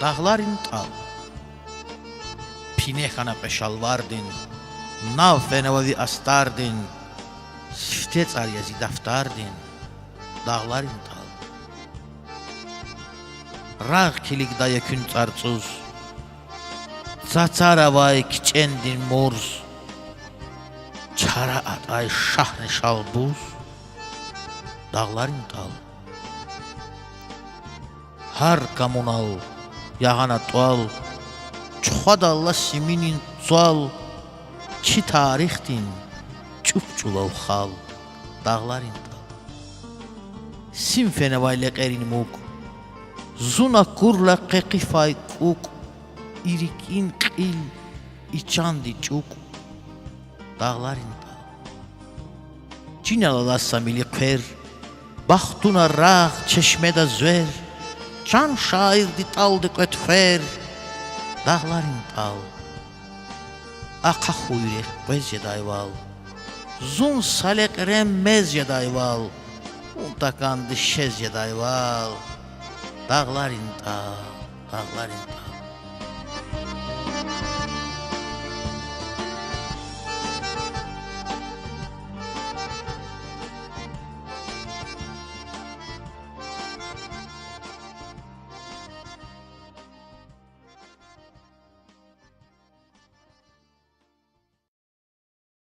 dağların tal. Pinexana peşalvardin, nav fenevavi astardin, siftec aryazi daftardin, dağların tal. Rağ kilik dayakün çarçuz, Çaçaravay kiçendin morz, Çara atay şahne şalbuz, dağların tal. Har kamunal, yağana tual, Çoxadalla siminin çal, Ki tarixdin, çupçulav xal, dağların tal. Sim fenevayla qerin muk, Zuna kurla qeqifay kuk, İrikin qil, içandi çuk, dağların tal. Cinalala samili qer, Baxtuna rağ çeşmede zver, Can şairdi taldı kötfer, dağların tal. Aqa xuyrek bez yedayval, Zun salek remmez yedayval, Untakandı şez yedayval, dağların tal, dağların tal.